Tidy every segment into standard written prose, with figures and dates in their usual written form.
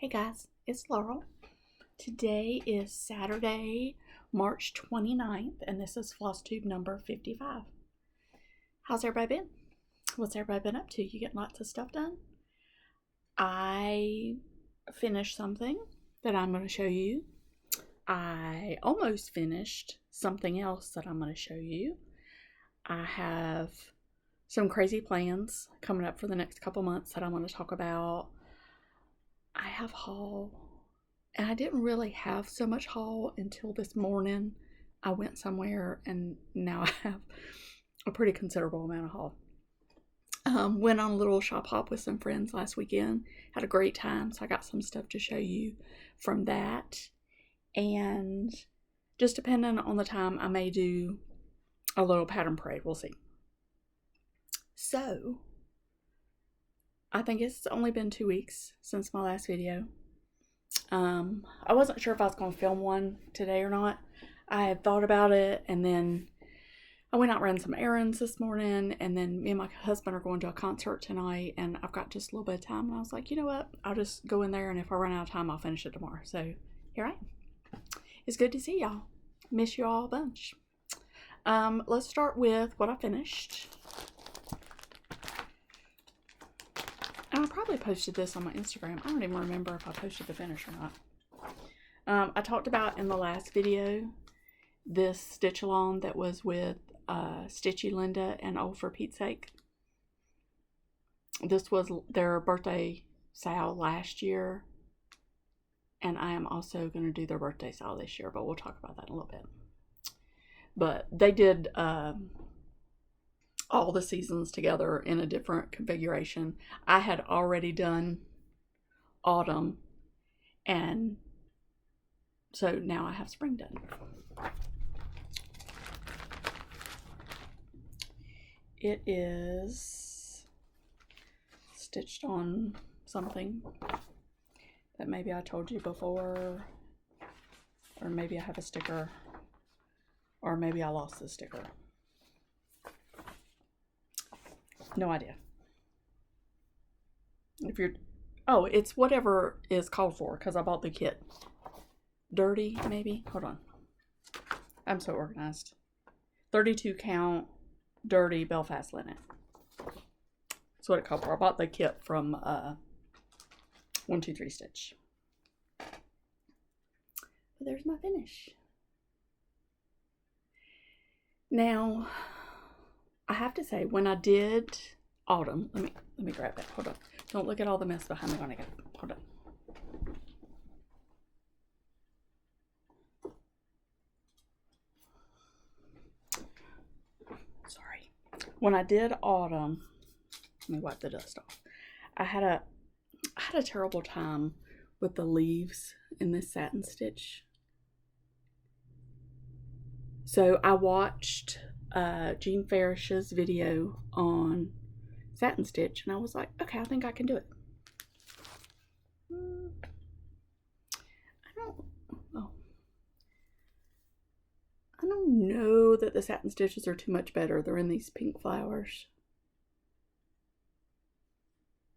Hey guys, it's Laurel. Today is Saturday, March 29th, and this is FLOSSTUBE number 55. How's everybody been? What's everybody been up to? You getting lots of stuff done? I finished something that I'm going to show you. I almost finished something else that I'm going to show you. I have some crazy plans coming up for the next couple months that I'm going to talk about. I have haul, and I didn't really have so much haul until this morning. I went somewhere, and now I have a pretty considerable amount of haul. Went on a little shop hop with some friends last weekend. Had a great time, so I got some stuff to show you from that. And just depending on the time, I may do a little pattern parade. We'll see. So I think it's only been 2 weeks since my last video. I wasn't sure if I was going to film one today or not. I had thought about it, and then I went out and ran some errands this morning, and then me and my husband are going to a concert tonight, and I've got just a little bit of time, and I was like, you know what? I'll just go in there, and if I run out of time, I'll finish it tomorrow. So here I am. It's good to see y'all. Miss you all a bunch. Let's start with what I finished. And I probably posted this on my Instagram. I don't even remember if I posted the finish or not. I talked about in the last video this stitch along that was with Stitchy Linda and Oh For Pete's Sake. This was their birthday sale last year, and I am also going to do their birthday sale this year, but we'll talk about that in a little bit. But they did all the seasons together in a different configuration. I had already done autumn, and so now I have spring done. It is stitched on something that maybe I told you before, or maybe I have a sticker, or maybe I lost the sticker. No idea. It's whatever is called for, because I bought the kit. Dirty, maybe? Hold on. I'm so organized. 32 count, dirty Belfast linen. That's what it called for. I bought the kit from 1-2-3 Stitch. But there's my finish. Now, I have to say, when I did autumn, let me grab that. Hold on. Don't look at all the mess behind me when I get it. Hold on. Sorry. When I did autumn, let me wipe the dust off. I had a terrible time with the leaves in this satin stitch. So I watched Jean Farish's video on satin stitch, and I was like, okay, I think I can do it. I don't know that the satin stitches are too much better. They're in these pink flowers.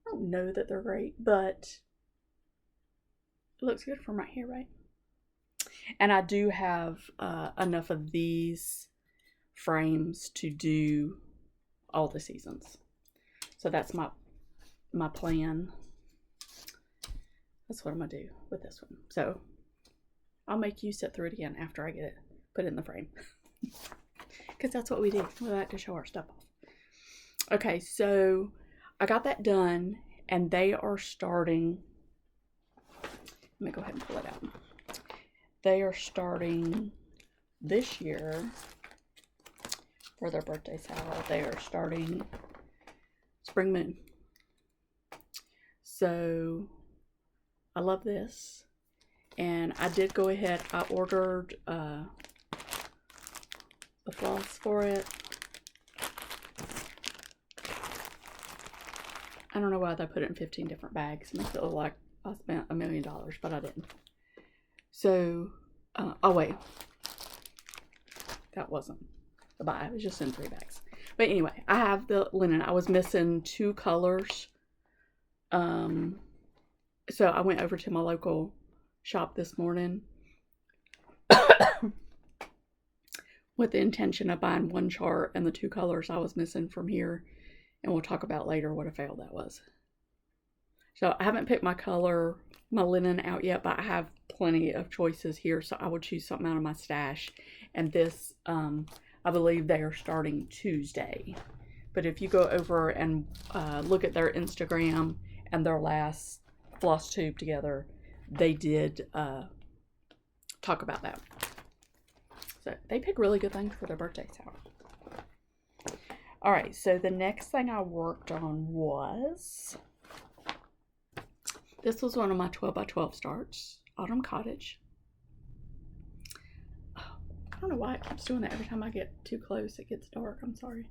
I don't know that they're great, but it looks good from right here, right? And I do have enough of these frames to do all the seasons. So that's my plan. That's what I'm gonna do with this one. So I'll make you sit through it again after I get it put in the frame. Because that's what we do. We like to show our stuff off. Okay, so I got that done, and they are starting. Let me go ahead and pull it out. They are starting this year for their birthday sale. They are starting Spring Moon. So I love this. And I did go ahead. I ordered the floss for it. I don't know why they put it in 15 different bags. It makes it look like I spent $1 million, but I didn't. So, oh wait. That wasn't the buy. It was just in 3 bags. But anyway, I have the linen. I was missing 2 colors. So I went over to my local shop this morning with the intention of buying one chart and the 2 colors I was missing from here. And we'll talk about later what a fail that was. So I haven't picked my color, my linen out yet, but I have plenty of choices here. So I will choose something out of my stash. And this, I believe they are starting Tuesday. But if you go over and look at their Instagram and their last FLOSSTUBE together, they did talk about that. So they pick really good things for their birthdays out. All right, so the next thing I worked on was, this was one of my 12 by 12 starts, Autumn Cottage. Oh, I don't know why it keeps doing that. Every time I get too close, it gets dark. I'm sorry.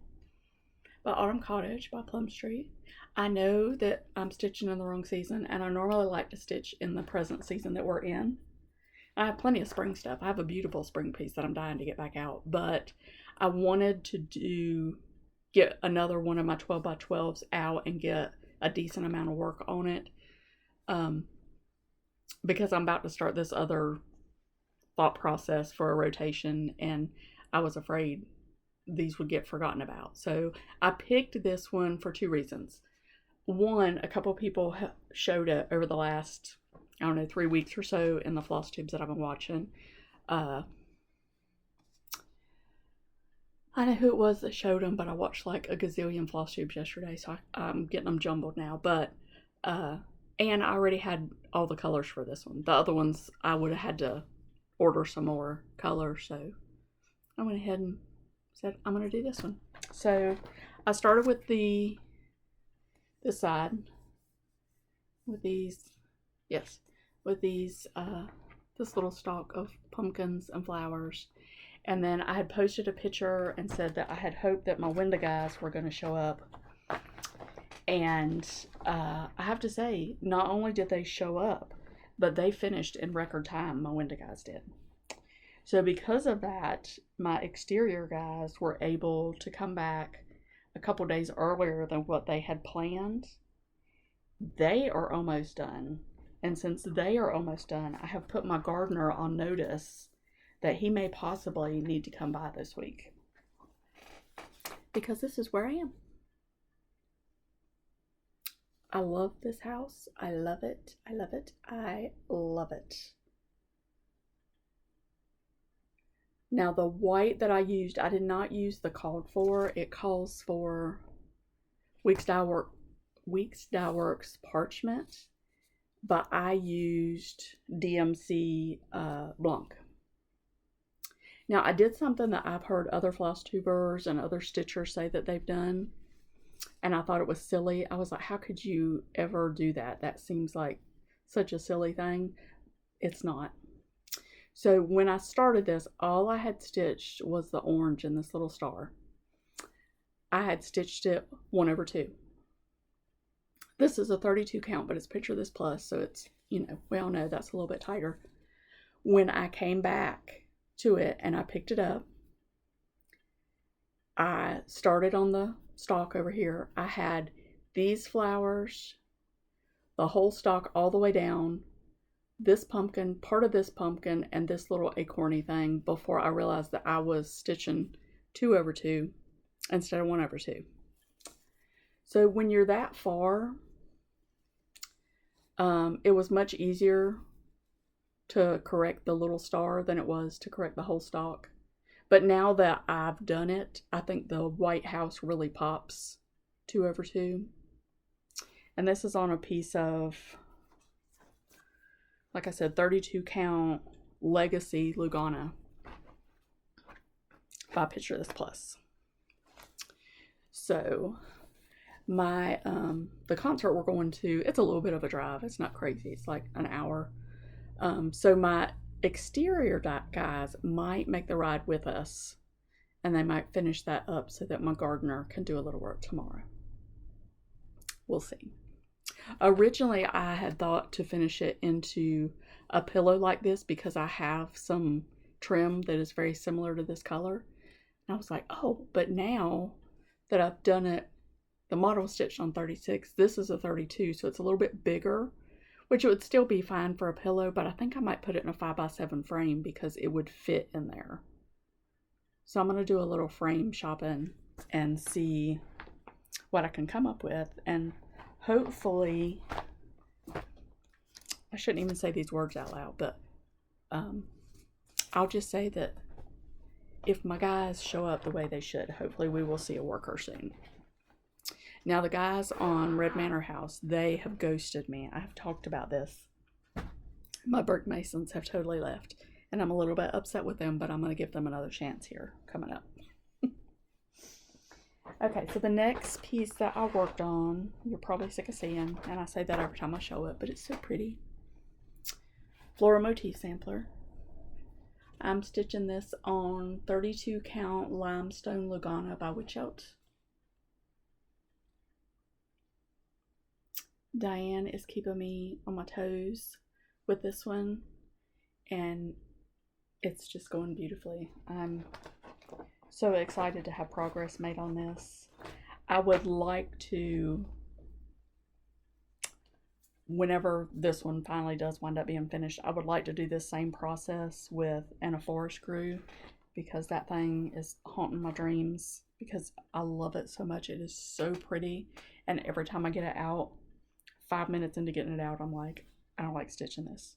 But Autumn Cottage by Plum Street. I know that I'm stitching in the wrong season, and I normally like to stitch in the present season that we're in. I have plenty of spring stuff. I have a beautiful spring piece that I'm dying to get back out, but I wanted to get another one of my 12 by 12s out and get a decent amount of work on it, because I'm about to start this other thought process for a rotation, and I was afraid these would get forgotten about. So I picked this one for 2 reasons. One, a couple people showed it over the last, I don't know, 3 weeks or so in the floss tubes that I've been watching. I know who it was that showed them, but I watched like a gazillion floss tubes yesterday, so I'm getting them jumbled now. But and I already had all the colors for this one. The other ones I would have had to order some more colors, so I went ahead and said I'm going to do this one. So I started with this side with these, yes, with these this little stalk of pumpkins and flowers. And then I had posted a picture and said that I had hoped that my window guys were going to show up. And I have to say, not only did they show up, but they finished in record time. My window guys did. So because of that, my exterior guys were able to come back a couple days earlier than what they had planned. They are almost done. And since they are almost done, I have put my gardener on notice that he may possibly need to come by this week, because this is where I am. I love this house. I love it. I love it. I love it. Now the white that I used, I did not use the called for. It calls for Weeks Dye Works parchment, but I used DMC Blanc. Now, I did something that I've heard other floss tubers and other stitchers say that they've done, and I thought it was silly. I was like, how could you ever do that? That seems like such a silly thing. It's not. So when I started this, all I had stitched was the orange and this little star. I had stitched it 1/2. This is a 32 count, but it's picture this plus, so it's, you know, we all know that's a little bit tighter. When I came back to it and I picked it up, I started on the stalk over here. I had these flowers, the whole stalk all the way down, this pumpkin, part of this pumpkin, and this little acorny thing before I realized that I was stitching 2/2 instead of 1/2. So when you're that far, it was much easier to correct the little star than it was to correct the whole stalk. But now that I've done it, I think the white house really pops 2/2. And this is on a piece of, like I said, 32 count Legacy Lugana by Picture This Plus. So my the concert we're going to, it's a little bit of a drive. It's not crazy. It's like an hour. So my exterior guys might make the ride with us, and they might finish that up so that my gardener can do a little work tomorrow. We'll see. Originally, I had thought to finish it into a pillow like this because I have some trim that is very similar to this color. And I was like, oh, but now that I've done it, the model was stitched on 36. This is a 32, so it's a little bit bigger, which it would still be fine for a pillow, but I think I might put it in a 5x7 frame because it would fit in there. So I'm going to do a little frame shopping and see what I can come up with. And hopefully, I shouldn't even say these words out loud, but I'll just say that if my guys show up the way they should, hopefully we will see a worker soon. Now, the guys on Red Manor House, they have ghosted me. I have talked about this. My brick masons have totally left, and I'm a little bit upset with them, but I'm going to give them another chance here coming up. Okay, so the next piece that I worked on, you're probably sick of seeing, and I say that every time I show it, but it's so pretty. Floral Motif Sampler. I'm stitching this on 32 count Limestone Lugana by Witchout. Diane is keeping me on my toes with this one, and it's just going beautifully. I'm so excited to have progress made on this. I would like to, whenever this one finally does wind up being finished, I would like to do this same process with Anna Forest Grew, because that thing is haunting my dreams because I love it so much. It is so pretty, and every time I get it out, 5 minutes into getting it out, I'm like, I don't like stitching this.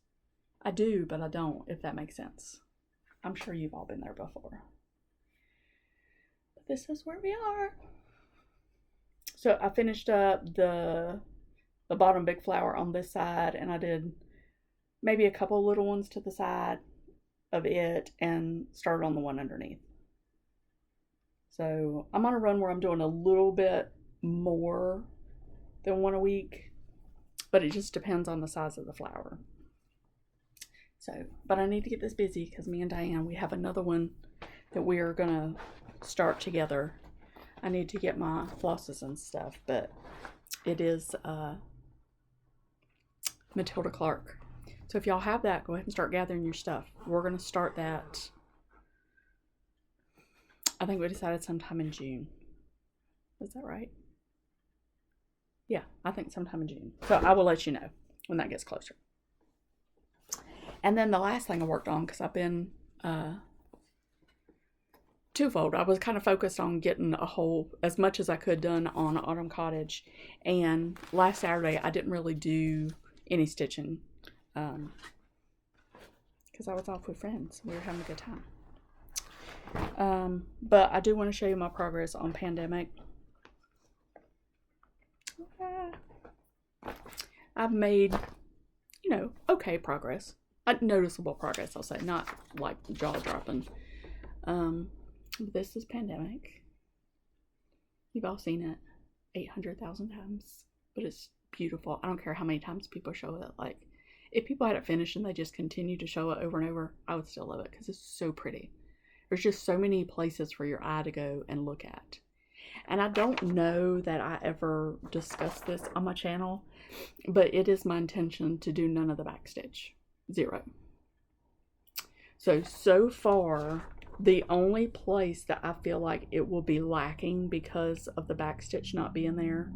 I do, but I don't, if that makes sense. I'm sure you've all been there before. But this is where we are. So I finished up the bottom big flower on this side, and I did maybe a couple little ones to the side of it and started on the one underneath. So I'm on a run where I'm doing a little bit more than one a week, but it just depends on the size of the flower. So, but I need to get this busy because me and Diane, we have another one that we are gonna start together. I need to get my flosses and stuff, but it is Matilda Clark. So if y'all have that, go ahead and start gathering your stuff. We're gonna start that, I think we decided sometime in June. Is that right? Yeah, I think sometime in June. So I will let you know when that gets closer. And then the last thing I worked on, because I've been twofold. I was kind of focused on getting a whole, as much as I could done on Autumn Cottage. And last Saturday, I didn't really do any stitching because I was off with friends. We were having a good time. But I do want to show you my progress on Pandemic. I've made, okay progress. Noticeable progress, I'll say. Not like jaw-dropping. This is Pandemic. You've all seen it 800,000 times. But it's beautiful. I don't care how many times people show it. Like, if people had it finished and they just continue to show it over and over, I would still love it because it's so pretty. There's just so many places for your eye to go and look at. And I don't know that I ever discussed this on my channel, but it is my intention to do none of the backstitch. 0. So far, the only place that I feel like it will be lacking because of the backstitch not being there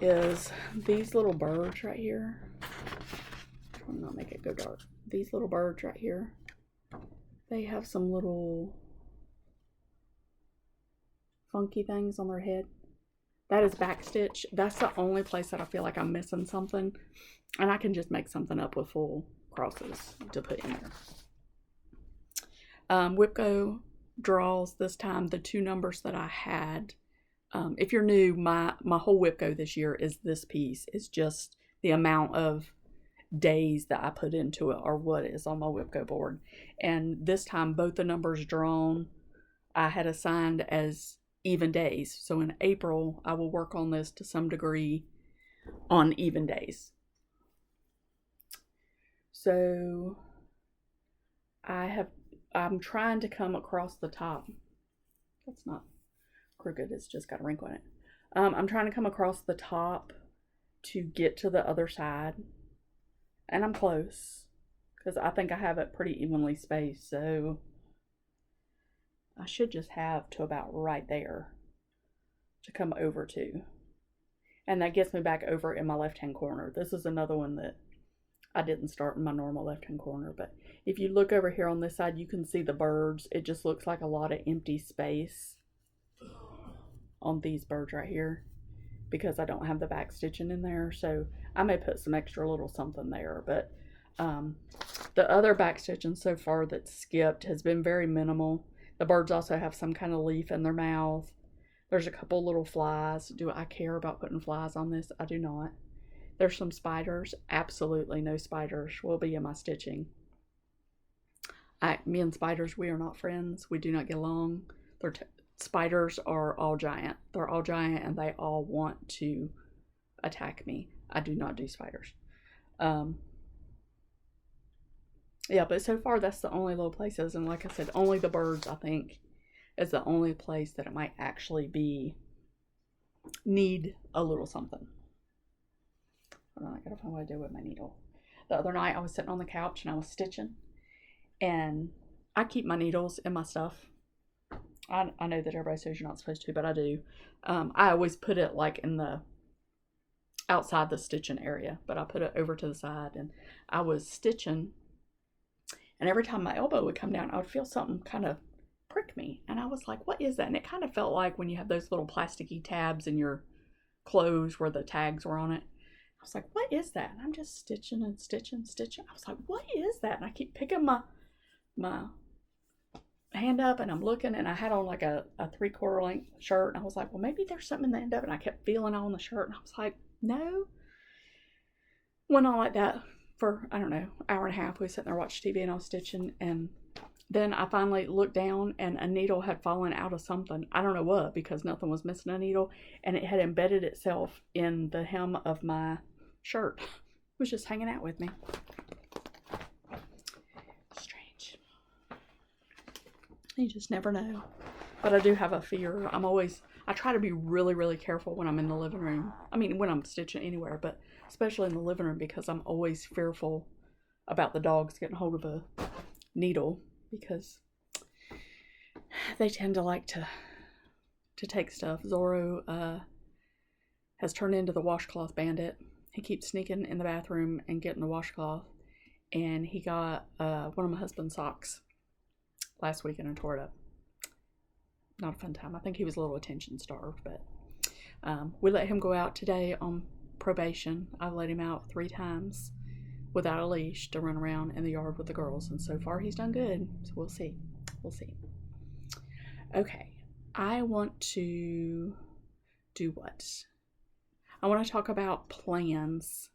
is these little birds right here. I'm not make it go dark. These little birds right here. They have some little funky things on their head. That is backstitch. That's the only place that I feel like I'm missing something. And I can just make something up with full crosses to put in there. Whipco draws this time the 2 numbers that I had. If you're new, my whole Whipco this year is this piece. It's just the amount of days that I put into it or what is on my Whipco board. And this time, both the numbers drawn, I had assigned as even days. So in April, I will work on this to some degree on even days. So I'm trying to come across the top. That's not crooked, it's just got a wrinkle in it. I'm trying to come across the top to get to the other side. And I'm close because I think I have it pretty evenly spaced. So I should just have to about right there to come over to. And that gets me back over in my left-hand corner. This is another one that I didn't start in my normal left-hand corner. But if you look over here on this side, you can see the birds. It just looks like a lot of empty space on these birds right here because I don't have the back stitching in there. So I may put some extra little something there. But the other back stitching so far that's skipped has been very minimal. The birds also have some kind of leaf in their mouth. There's a couple little flies. Do I care about putting flies on this? I do not. There's some spiders. Absolutely no spiders will be in my stitching. Me and spiders, we are not friends. We do not get along. Spiders are all giant. They're all giant and they all want to attack me. I do not do spiders. Yeah, but so far that's the only little places. And like I said, only the birds, I think, is the only place that it might actually need a little something. Hold on, I gotta find what I do with my needle. The other night I was sitting on the couch and I was stitching, and I keep my needles in my stuff. I know that everybody says you're not supposed to, but I do. I always put it like in the outside the stitching area, but I put it over to the side, and I was stitching, and every time my elbow would come down, I would feel something kind of prick me, and I was like, what is that? And it kind of felt like when you have those little plasticky tabs in your clothes where the tags were on it. I was like, what is that? And I'm just stitching and stitching and stitching. I was like, what is that? And I keep picking my hand up and I'm looking, and I had on like a 3/4 length shirt, and I was like, well, maybe there's something in the end of it. And I kept feeling on the shirt, and I was like, no. Went on like that for, I don't know, hour and a half. We was sitting there watching TV and I was stitching, and then I finally looked down and a needle had fallen out of something. I don't know what, because nothing was missing a needle, and it had embedded itself in the hem of my shirt. It was just hanging out with me. Strange. You just never know. But I do have a fear. I try to be really, really careful when I'm in the living room. I mean, when I'm stitching anywhere, but especially in the living room, because I'm always fearful about the dogs getting hold of a needle, because they tend to like to take stuff. Zorro has turned into the washcloth bandit. He keeps sneaking in the bathroom and getting the washcloth, and he got one of my husband's socks last week and tore it up. Not a fun time. I think he was a little attention starved, but we let him go out today on probation. I've let him out 3 times without a leash to run around in the yard with the girls, and so far he's done good. So we'll see. Okay, I want to do what? I want to talk about plans,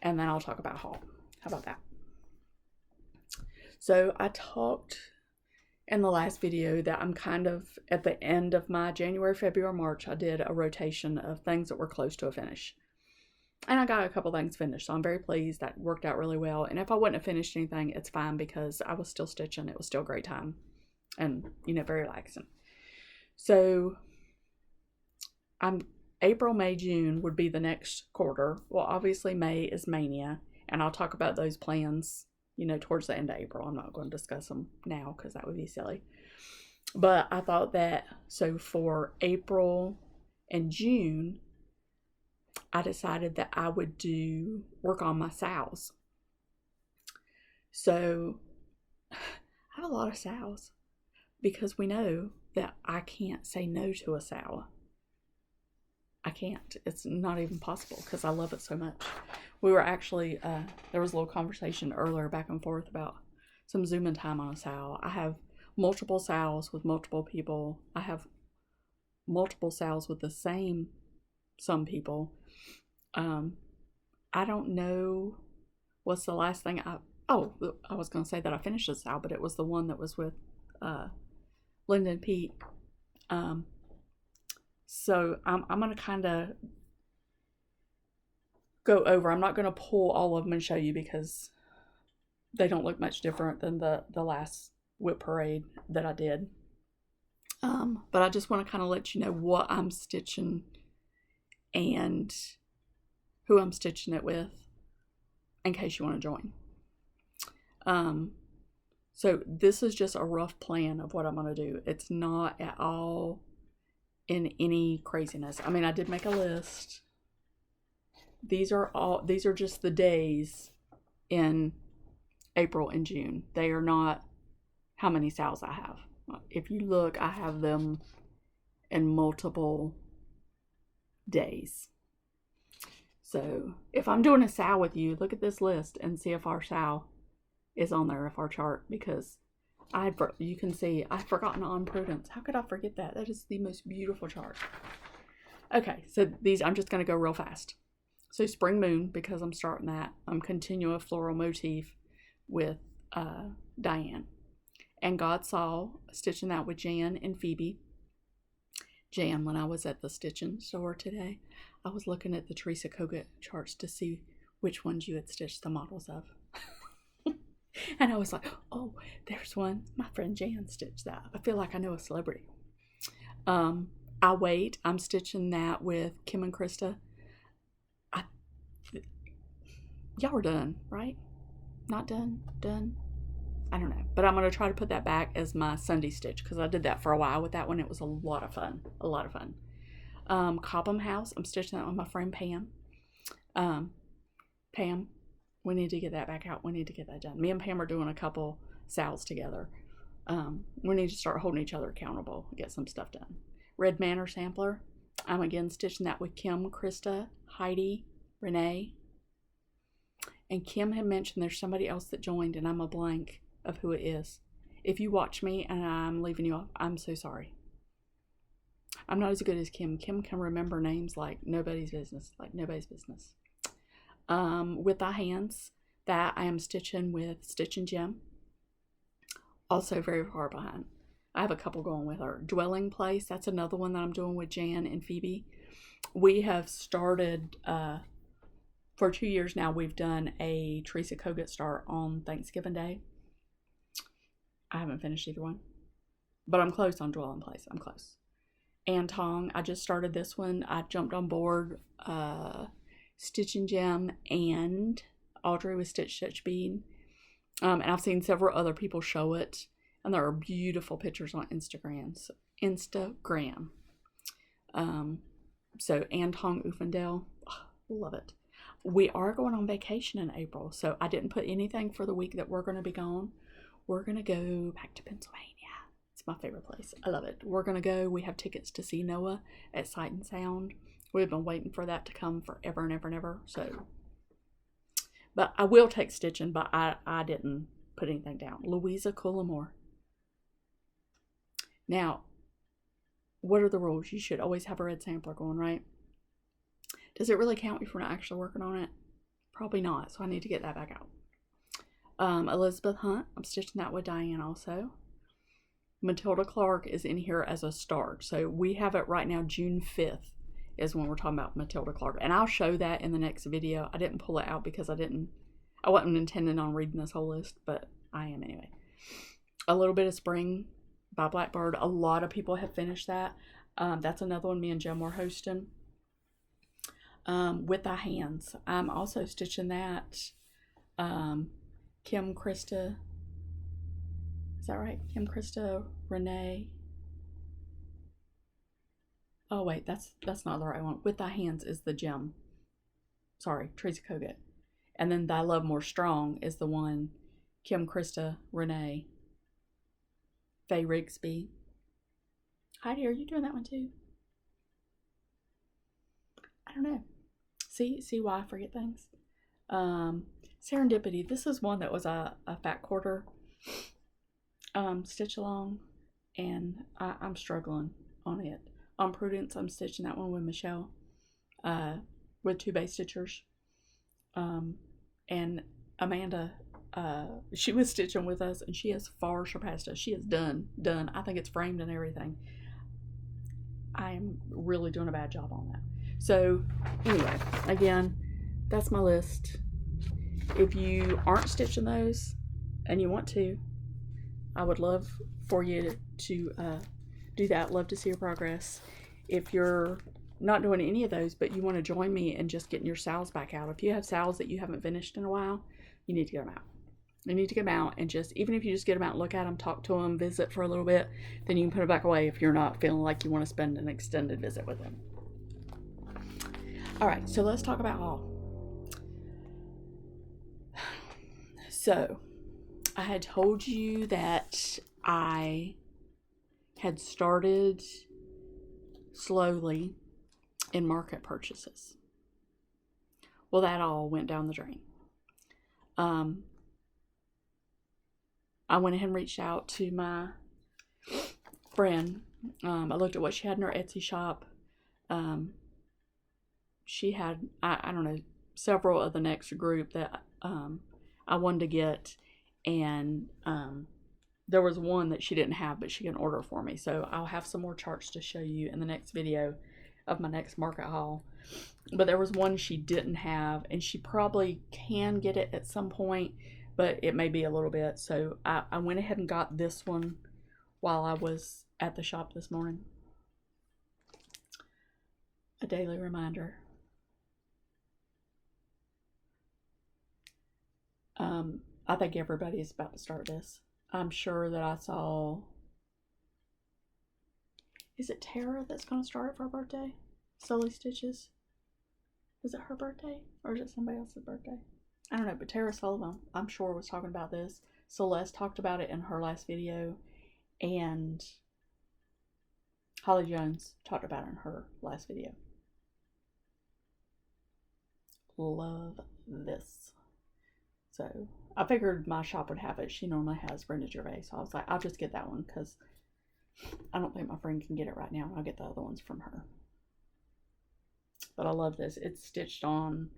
and then I'll talk about haul. How about that? So I talked in the last video that I'm kind of at the end of my January, February, March. I did a rotation of things that were close to a finish. And I got a couple things finished, so I'm very pleased. That worked out really well. And if I wouldn't have finished anything, it's fine, because I was still stitching. It was still a great time and, very relaxing. So April, May, June would be the next quarter. Well, obviously May is Mania, and I'll talk about those plans, towards the end of April. I'm not going to discuss them now because that would be silly. But I thought that, so for April and June, I decided that I would work on my sows. So I have a lot of sows, because we know that I can't say no to a sow. I can't. It's not even possible, because I love it so much. We were actually, there was a little conversation earlier back and forth about some Zooming time on a sow. I have multiple sows with multiple people. I have multiple sows with some people. I don't know what's the last thing I was going to say that I finished this out, but it was the one that was with Linda and Pete. So I'm going to kind of go over. I'm not going to pull all of them and show you, because they don't look much different than the last whip parade that I did. But I just want to kind of let you know what I'm stitching and who I'm stitching it with, in case you want to join. So this is just a rough plan of what I'm going to do. It's not at all in any craziness. I mean, I did make a list. These are just the days in April and June. They are not how many sales I have. If you look, I have them in multiple days. So if I'm doing a sale with you, look at this list and see if our sale is on there, if our chart, because you can see I've forgotten on Prudence. How could I forget that? That is the most beautiful chart. Okay, so these, I'm just going to go real fast. So Spring Moon, because I'm starting that, I'm continuing a floral motif with Diane. And God Saw, stitching that with Jan and Phoebe. Jan, when I was at the stitching store today, I was looking at the Teresa Kogut charts to see which ones you had stitched the models of. And I was like, oh, there's one. My friend Jan stitched that. I feel like I know a celebrity. I Wait. I'm stitching that with Kim and Krista. Y'all are done, right? Not done? Done? I don't know. But I'm going to try to put that back as my Sunday stitch because I did that for a while with that one. It was a lot of fun. A lot of fun. Cobham House. I'm stitching that with my friend Pam. Pam, we need to get that back out. We need to get that done. Me and Pam are doing a couple sales together. We need to start holding each other accountable and get some stuff done. Red Manor Sampler. I'm again stitching that with Kim, Krista, Heidi, Renee. And Kim had mentioned there's somebody else that joined and I'm a blank of who it is. If you watch me and I'm leaving you off, I'm so sorry. I'm not as good as Kim. Kim can remember names like nobody's business. Like nobody's business. With Thy Hands, that I am stitching with Stitch and Gem. Also very far behind. I have a couple going with her. Dwelling Place, that's another one that I'm doing with Jan and Phoebe. We have started, for 2 years now, we've done a Teresa Kogut start on Thanksgiving Day. I haven't finished either one. But I'm close on Dwelling Place. I'm close. And Tong, I just started this one. I jumped on board Stitch and Gem and Audrey with Stitch Bead. And I've seen several other people show it. And there are beautiful pictures on Instagram. So Antong Ufendale, love it. We are going on vacation in April, so I didn't put anything for the week that we're going to be gone. We're going to go back to Pennsylvania. It's my favorite place. I love it. We're going to go. We have tickets to see Noah at Sight and Sound. We've been waiting for that to come forever and ever and ever. So, but I will take stitching, but I didn't put anything down. Louisa Cullimore. Now, what are the rules? You should always have a red sampler going, right? Does it really count if we're not actually working on it? Probably not, so I need to get that back out. Elizabeth Hunt, I'm stitching that with Diane also. Matilda Clark is in here as a start. So we have it right now, June 5th is when we're talking about Matilda Clark. And I'll show that in the next video. I didn't pull it out because I wasn't intending on reading this whole list, but I am anyway. A Little Bit of Spring by Blackbird. A lot of people have finished that. That's another one me and Jem were hosting. With Thy Hands. I'm also stitching that. Kim, Krista. Is that right? Kim, Krista, Renee. Oh wait, that's not the right one. With Thy Hands is the Gem. Sorry, Teresa Kogut. And then Thy Love More Strong is the one. Kim, Krista, Renee. Faye Rigsby. Heidi, are you doing that one too? I don't know. See why I forget things? Serendipity. This is one that was a fat quarter stitch along, and I'm struggling on it. On Prudence, I'm stitching that one with Michelle, with 2 base stitchers. And Amanda, she was stitching with us, and she has far surpassed us. She is done. I think it's framed and everything. I'm really doing a bad job on that. So anyway, again, that's my list. If you aren't stitching those and you want to, I would love for you to do that. Love to see your progress. If you're not doing any of those, but you want to join me in just getting your sales back out, if you have sales that you haven't finished in a while, you need to get them out. You need to get them out and just, even if you just get them out and look at them, talk to them, visit for a little bit, then you can put it back away if you're not feeling like you want to spend an extended visit with them. All right, so let's talk about haul. So I had told you that I had started slowly in market purchases. Well, that all went down the drain. I went ahead and reached out to my friend. I looked at what she had in her Etsy shop. She had, I don't know, several of the next group that I wanted to get. And there was one that she didn't have, but she can order for me. So I'll have some more charts to show you in the next video of my next market haul. But there was one she didn't have, and she probably can get it at some point, but it may be a little bit. So I went ahead and got this one while I was at the shop this morning. A daily reminder. I think everybody is about to start this. I'm sure that I saw, is it Tara that's going to start it for her birthday? Sully Stitches? Is it her birthday or is it somebody else's birthday? I don't know, but Tara Sullivan, I'm sure, was talking about this. Celeste talked about it in her last video, and Holly Jones talked about it in her last video. Love this. So I figured my shop would have it. She normally has Brenda Gervais, so I was like, I'll just get that one because I don't think my friend can get it right now. I'll get the other ones from her. But I love this. It's stitched on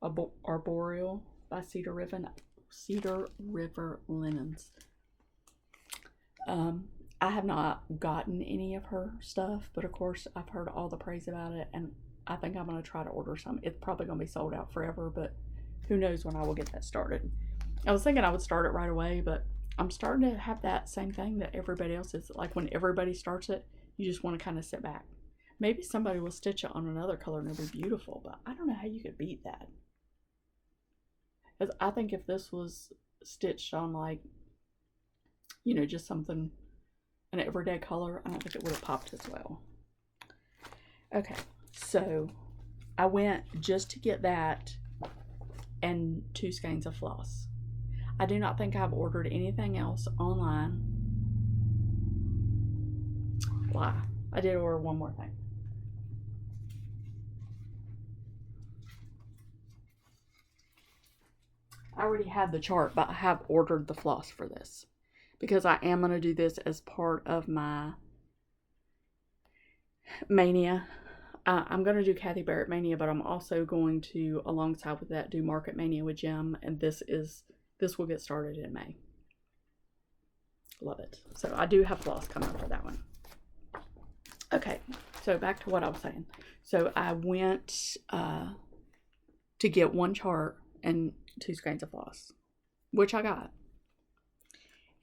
Arboreal by Cedar River Linens. I have not gotten any of her stuff, but of course I've heard all the praise about it, and I think I'm going to try to order some. It's probably going to be sold out forever, but who knows when I will get that started. I was thinking I would start it right away, but I'm starting to have that same thing that everybody else is. Like when everybody starts it, you just want to kind of sit back. Maybe somebody will stitch it on another color and it'll be beautiful, but I don't know how you could beat that. Because I think if this was stitched on, like, you know, just something, an everyday color, I don't think it would have popped as well. Okay, so I went just to get that and 2 skeins of floss. I do not think I've ordered anything else online. Lie. I did order one more thing. I already had the chart, but I have ordered the floss for this because I am going to do this as part of my mania. I'm going to do Kathy Barrett Mania, but I'm also going to, alongside with that, do Market Mania with Jim, and this will get started in May. Love it. So I do have floss coming for that one. Okay, so back to what I was saying. So I went to get one chart and 2 skeins of floss, which I got.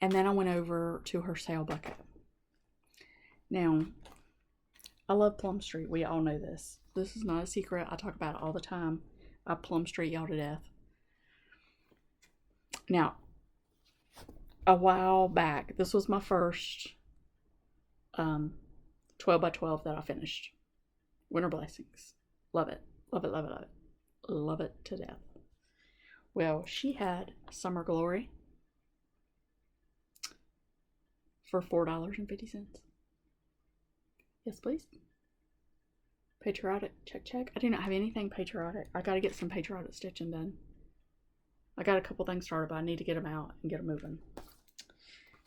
And then I went over to her sale bucket. Now, I love Plum Street. We all know this. This is not a secret. I talk about it all the time. I Plum Street y'all to death. Now, a while back, this was my first 12 by 12 that I finished. Winter Blessings. Love it. Love it, love it, love it. Love it to death. Well, she had Summer Glory for $4.50. Yes, please. Patriotic, check, check. I do not have anything patriotic. I got to get some patriotic stitching done. I got a couple things started, but I need to get them out and get them moving.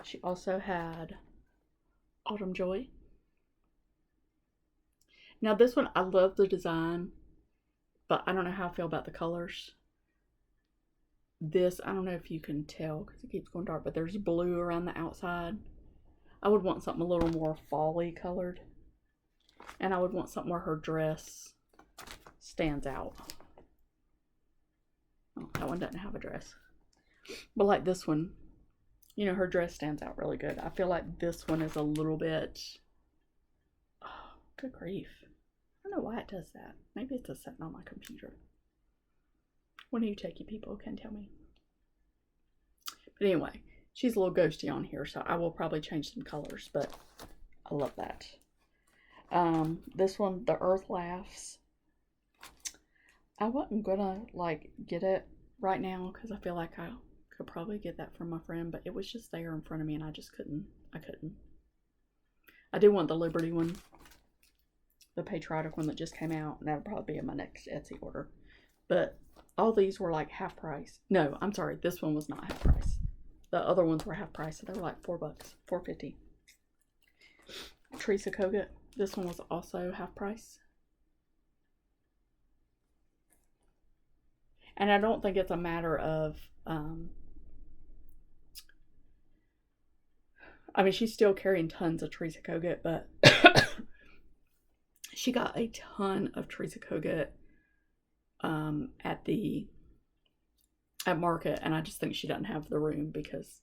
She also had Autumn Joy. Now this one, I love the design, but I don't know how I feel about the colors. This, I don't know if you can tell because it keeps going dark, but there's blue around the outside. I would want something a little more fall-y colored. And I would want something where her dress stands out. Oh, that one doesn't have a dress. But like this one, you know, her dress stands out really good. I feel like this one is a little bit, oh, good grief. I don't know why it does that. Maybe it's a setting on my computer. One of you techie people can tell me. But anyway, she's a little ghosty on here, so I will probably change some colors, but I love that. This one, The Earth Laughs. I wasn't gonna like get it right now because I feel like I could probably get that from my friend, but it was just there in front of me and I just couldn't. I do want the Liberty one, the patriotic one that just came out, and that'll probably be in my next Etsy order. But all these were like half price. No, I'm sorry, this one was not half price. The other ones were half price, so they were like $4, $4.50. Teresa Kogut. This one was also half price. And I don't think it's a matter of, I mean, she's still carrying tons of Teresa Kogut, but she got a ton of Teresa Kogut at market, and I just think she doesn't have the room because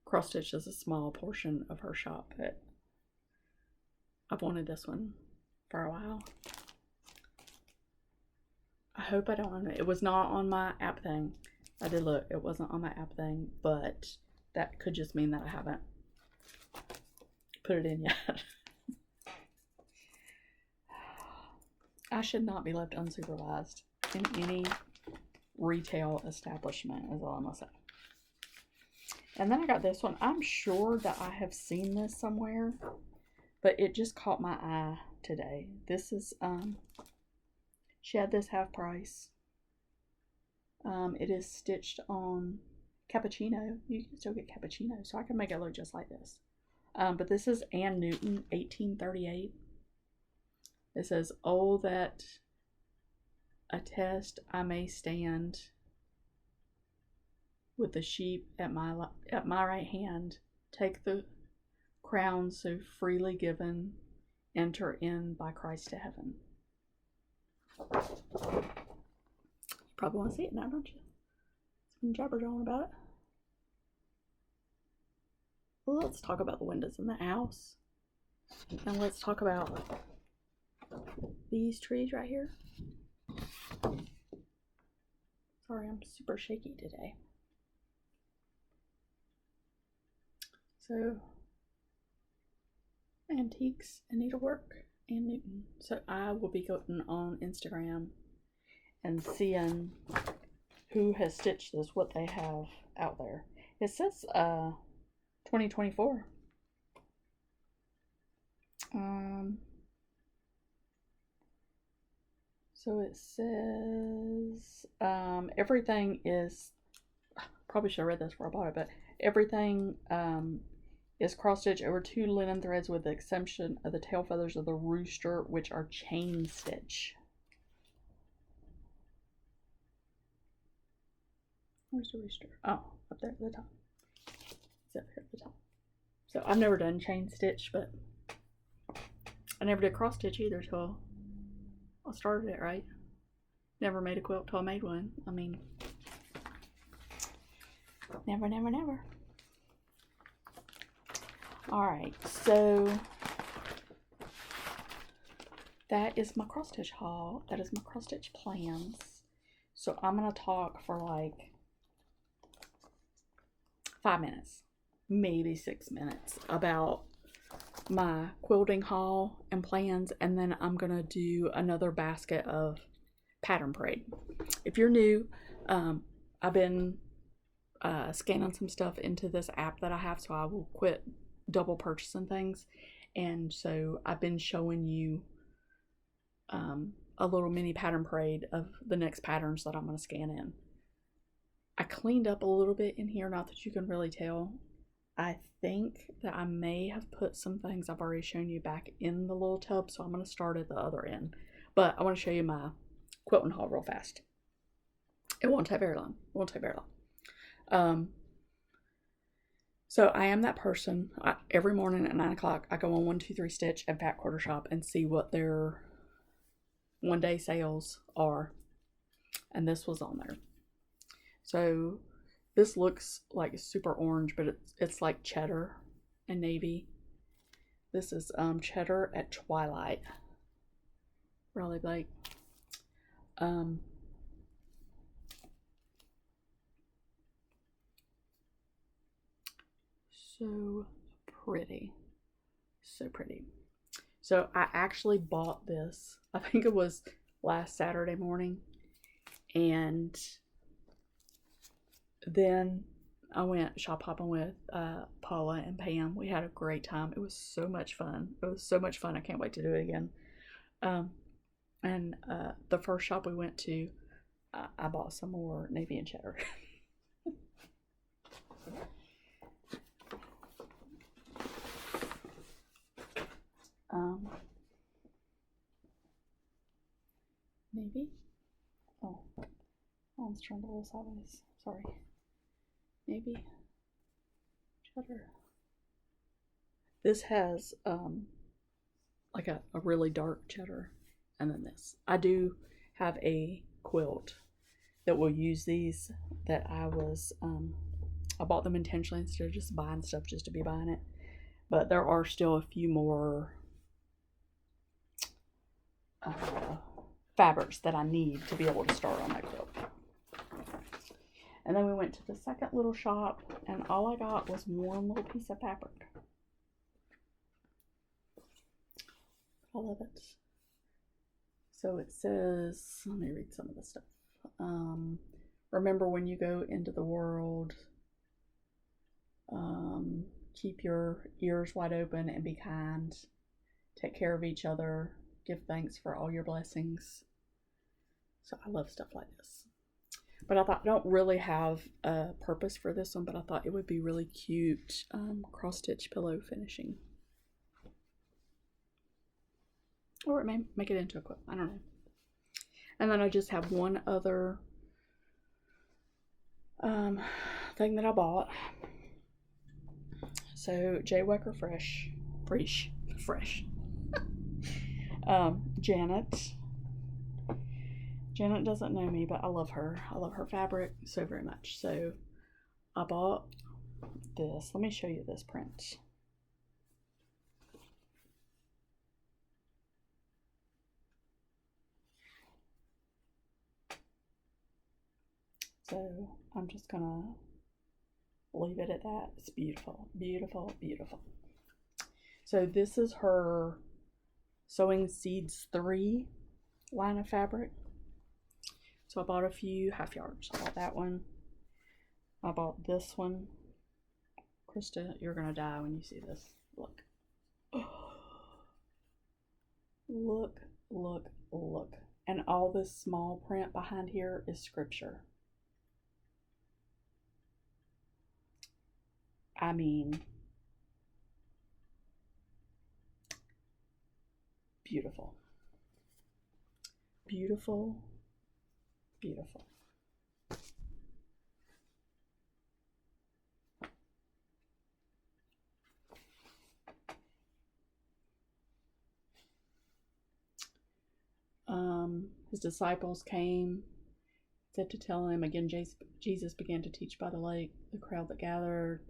cross stitch is a small portion of her shop. But I've wanted this one for a while. I hope I don't own it. It was not on my app thing. I did look. It wasn't on my app thing, but that could just mean that I haven't put it in yet. I should not be left unsupervised in any retail establishment, is all I'm gonna say. And then I got this one. I'm sure that I have seen this somewhere, but it just caught my eye today. This is she had this half price. It is stitched on cappuccino. You can still get cappuccino, so I can make it look just like this. But this is Ann Newton, 1838. It says, "Oh, that a test I may stand with the sheep at my right hand. Take the crown so freely given. Enter in by Christ to heaven." You probably want to see it now, don't you? Some jabber on about it. Well, let's talk about the windows in the house. And let's talk about these trees right here. Sorry, I'm super shaky today. So, Antiques and Needlework and Newton. So I will be going on Instagram and seeing who has stitched this, what they have out there. It says 2024. So it says everything is, probably should have read this before I bought it, but everything is cross stitch over 2 linen threads with the exception of the tail feathers of the rooster, which are chain stitch. Where's the rooster? Oh, up there at the top. It's up here at the top. So I've never done chain stitch, but I never did cross stitch either till I started it, right? Never made a quilt till I made one. I mean, never, never, never. Alright, so that is my cross stitch haul. That is my cross stitch plans. So I'm going to talk for like 5 minutes, maybe 6 minutes about my quilting haul and plans, and then I'm going to do another basket of pattern parade. If you're new, I've been scanning some stuff into this app that I have, so I will quit double purchasing things. And so I've been showing you a little mini pattern parade of the next patterns that I'm going to scan in. I cleaned up a little bit in here, not that you can really tell. I think that I may have put some things I've already shown you back in the little tub, so I'm going to start at the other end. But I want to show you my quilting haul real fast. It won't take very long. It won't take very long. So I am that person. Every morning at 9 o'clock, I go on 123 Stitch and Fat Quarter Shop and see what their one-day sales are. And this was on there. So this looks like super orange, but it's like cheddar and navy. This is cheddar at twilight. Raleigh Blake. so pretty. So pretty. So I actually bought this, I think it was last Saturday morning, and then I went shop hopping with Paula and Pam. We had a great time. It was so much fun. It was so much fun. I can't wait to do it again. And the first shop we went to, I bought some more navy and cheddar. Maybe. Oh, let's turn a little sideways. Sorry. Maybe cheddar. This has like a really dark cheddar, and then this. I do have a quilt that will use these. That I bought them intentionally instead of just buying stuff just to be buying it. But there are still a few more fabrics that I need to be able to start on that quilt. And then we went to the second little shop, and all I got was one little piece of fabric. I love it. So it says, let me read some of the stuff. Remember, when you go into the world, keep your ears wide open and be kind. Take care of each other. Give thanks for all your blessings. So I love stuff like this. But I thought, I don't really have a purpose for this one, but I thought it would be really cute cross-stitch pillow finishing. Or it may make it into a quilt. I don't know. And then I just have one other thing that I bought. So J. Wecker Fresh. Janet doesn't know me, but I love her. I love her fabric so very much. So I bought this. Let me show you this print. So I'm just gonna leave it at that. It's beautiful, beautiful, beautiful. So this is her Sewing Seeds 3 line of fabric. So I bought a few half yards. I bought that one. I bought this one. Krista, you're gonna die when you see this. Look. Look, look, look. And all this small print behind here is scripture. I mean, beautiful. Beautiful, beautiful. His disciples came, said to tell him again. Jesus began to teach by the lake. The crowd that gathered,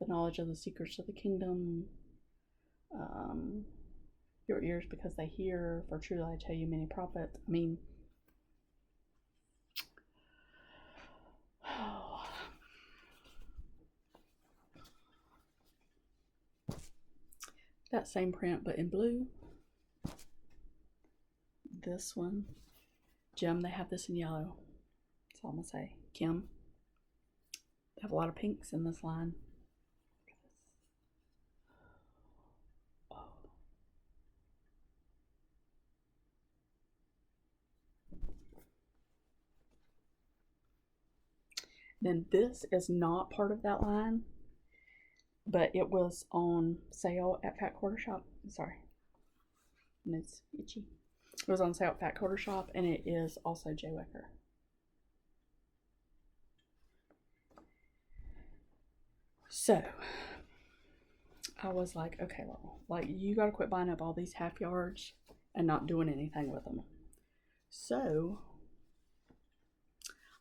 the knowledge of the secrets of the kingdom. Your ears because they hear, for truly I tell you, many prophets. I mean, that same print but in blue. This one, Jim, they have this in yellow. That's all I'm gonna say. Kim, they have a lot of pinks in this line. Then this is not part of that line, but it was on sale at Fat Quarter Shop. Sorry, and it's itchy. It was on sale at Fat Quarter Shop, and it is also J. Wecker. So I was like, okay, well, like, you gotta quit buying up all these half yards and not doing anything with them. So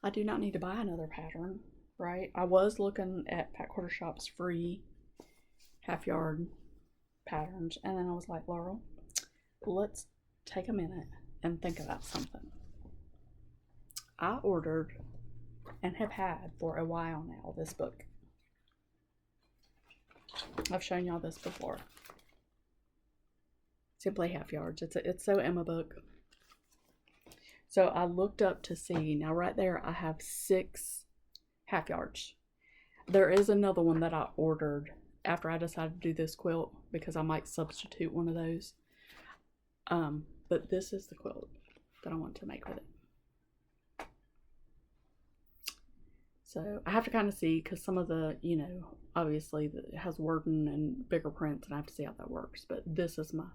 I do not need to buy another pattern, right? I was looking at Fat Quarter Shop's free half yard patterns, and then I was like, Laurel, let's take a minute and think about something. I ordered and have had for a while now this book. I've shown y'all this before. Simply half yards. It's so in my book. So I looked up to see. Now right there I have 6 half yards. There is another one that I ordered after I decided to do this quilt because I might substitute one of those. But this is the quilt that I want to make with it. So I have to kind of see, because some of the, you know, obviously it has wording and bigger prints, and I have to see how that works. But this is my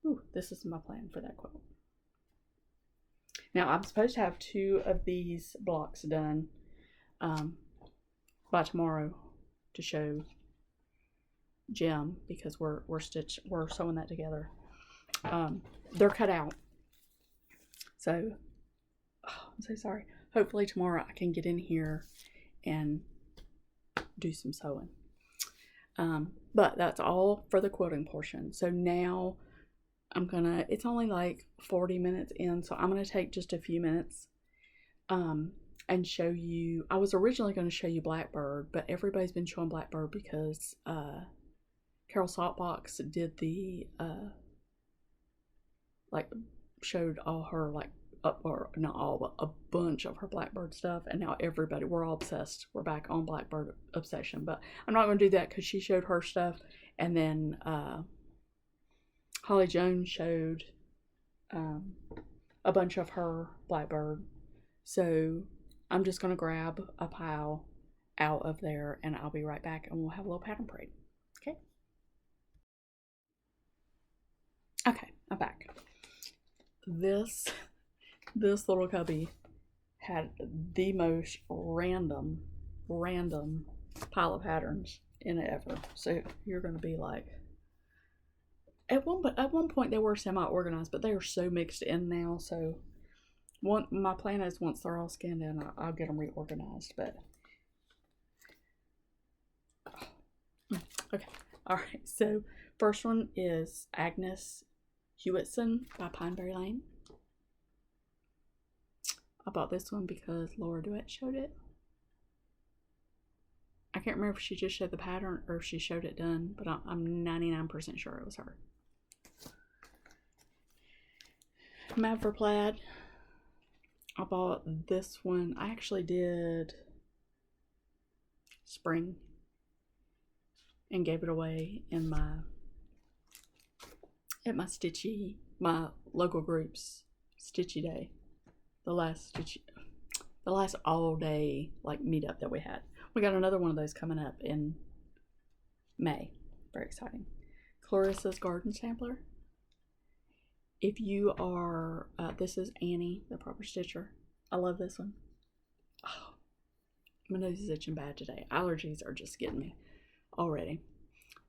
plan for that quilt. Now I'm supposed to have 2 of these blocks done by tomorrow to show Jim, because we're sewing that together. They're cut out, so I'm so sorry. Hopefully tomorrow I can get in here and do some sewing. But that's all for the quilting portion. So now it's only like 40 minutes in, so I'm gonna take just a few minutes and show you. I was originally going to show you Blackbird, but everybody's been showing Blackbird because Carol Saltbox did the showed all her, like, or not all, but a bunch of her Blackbird stuff, and now we're all obsessed. We're back on Blackbird obsession, but I'm not going to do that because she showed her stuff, and then Holly Jones showed a bunch of her Blackbird. So I'm just going to grab a pile out of there, and I'll be right back, and we'll have a little pattern parade. Okay? Okay, I'm back. This little cubby had the most random pile of patterns in it ever. So you're going to be like, at one point they were semi-organized, but they are so mixed in now. So my plan is once they're all scanned in, I'll get them reorganized. But okay, all right. So first one is Agnes Hewitson by Pineberry Lane. I bought this one because Laura Duet showed it. I can't remember if she just showed the pattern or if she showed it done, but I'm 99% sure it was her. Maverick Plaid. I bought this one. I actually did spring and gave it away in my my local group's Stitchy Day. The last all day like meetup that we had. We got another one of those coming up in May. Very exciting. Clarissa's Garden Sampler. If you are, this is Annie, the Proper Stitcher. I love this one. Oh, my nose is itching bad today. Allergies are just getting me already.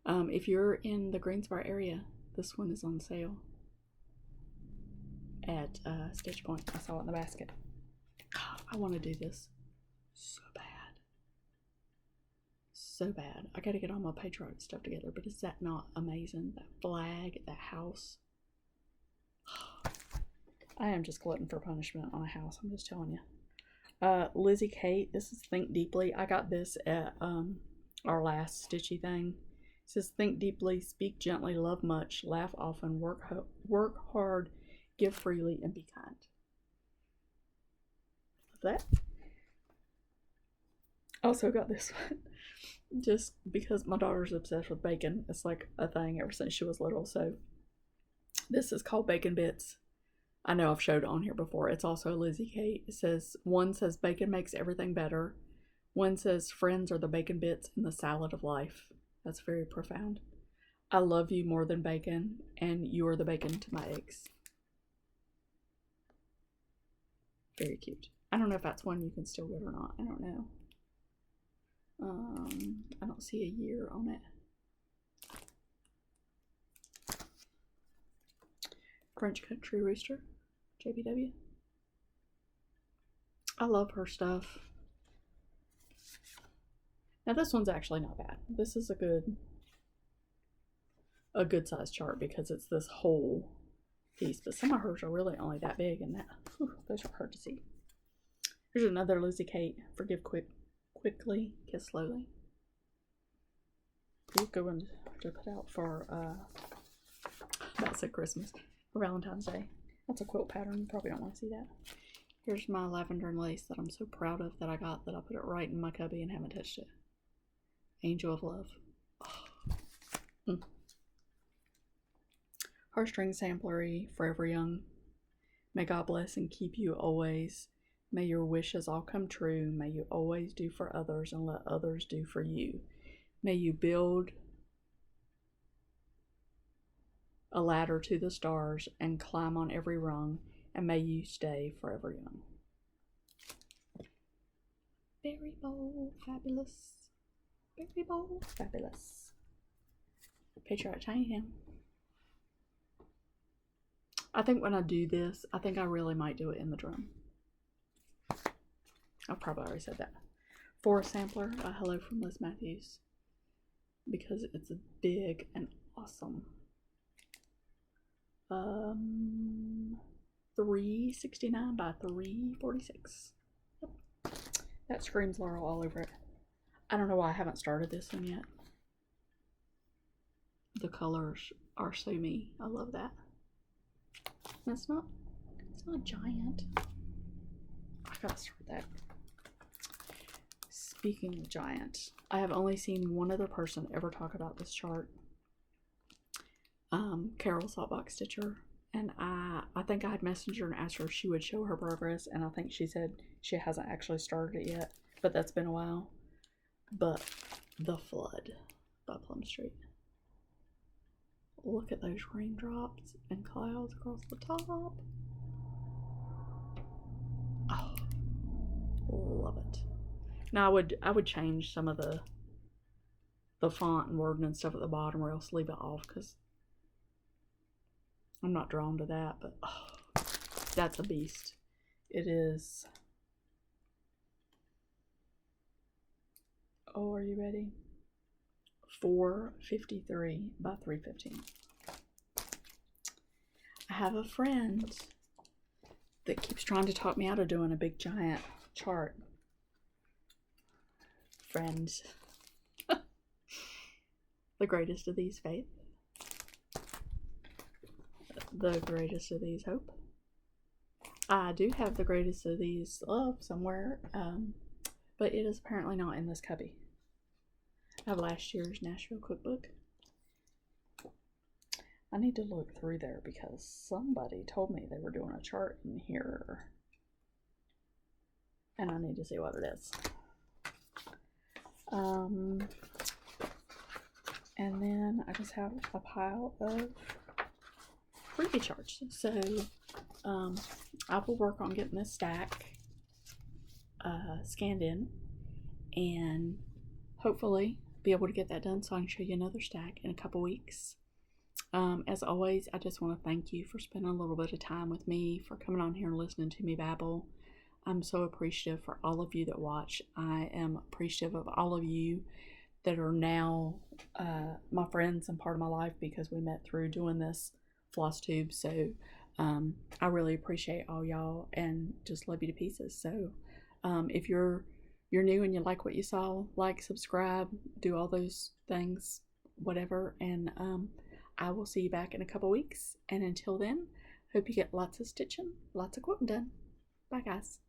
If you're in the Greensboro area, this one is on sale at Stitch Point. I saw it in the basket. Oh, I want to do this so bad. So bad. I gotta get all my patriarch stuff together, but is that not amazing? That flag, that house. I am just glutton for punishment on a house, I'm just telling you. Lizzie Kate, this is Think Deeply. I got this at our last Stitchy thing. It says, think deeply, speak gently, love much, laugh often, work hard, give freely, and be kind. Love that. Also got this one just because my daughter's obsessed with bacon. It's like a thing ever since she was little. So this is called Bacon Bits. I know I've showed it on here before. It's also a Lizzie Kate. It says, one says bacon makes everything better. One says friends are the bacon bits in the salad of life. That's very profound. I love you more than bacon, and you are the bacon to my eggs. Very cute. I don't know if that's one you can still get or not. I don't know. I don't see a year on it. French Country Rooster, JBW. I love her stuff. Now this one's actually not bad. This is a good size chart because it's this whole piece, but some of hers are really only that big, and those are hard to see. Here's another Lizzie Kate. Forgive quickly, kiss slowly. good one to put out for, about said Christmas, for Valentine's Day. That's a quilt pattern. You probably don't want to see that. Here's my lavender and lace that I'm so proud of that I got, that I put it right in my cubby and haven't touched it. Angel of Love. Oh. Heartstring Samplery, Forever Young. May God bless and keep you always. May your wishes all come true. May you always do for others and let others do for you. May you build a ladder to the stars and climb on every rung, and may you stay forever young. Very bold, fabulous. Very bold, fabulous. Patriarch Tiny Ham. I think when I do this, I think I really might do it in the drum. I probably already said that. For a sampler, a hello from Liz Matthews, because it's big and awesome. 369 by 346. Yep. That screams Laurel all over it. I don't know why I haven't started this one yet. The colors are so me. I love that. And it's not giant. I gotta start that. Speaking of giant, I have only seen one other person ever talk about this chart. Carol Saltbox Stitcher, and I think I had messaged her and asked her if she would show her progress, and I think she said she hasn't actually started it yet, but that's been a while. But The Flood by Plum Street. Look at those raindrops and clouds across the top. Oh, love it. Now I would change some of the font and wording and stuff at the bottom, or else leave it off, because I'm not drawn to that. But oh, that's a beast. It is. Oh, are you ready? 453 by 315. I have a friend that keeps trying to talk me out of doing a big giant chart. Friends. The greatest of these, Faith. The greatest of these, Hope. I do have the greatest of these, Love, somewhere, but it is apparently not in this cubby. I have last year's Nashville cookbook. I need to look through there because somebody told me they were doing a chart in here, and I need to see what it is. And then I just have a pile of freebie charts. So I will work on getting this stack scanned in, and hopefully be able to get that done so I can show you another stack in a couple weeks. As always, I just want to thank you for spending a little bit of time with me, for coming on here and listening to me babble. I'm so appreciative for all of you that watch. I am appreciative of all of you that are now my friends and part of my life, because we met through doing this FLOSSTUBE. So I really appreciate all y'all and just love you to pieces. So if you're new and you like what you saw, like, subscribe, do all those things, whatever, and I will see you back in a couple weeks. And until then, hope you get lots of stitching, lots of quilting done. Bye, guys.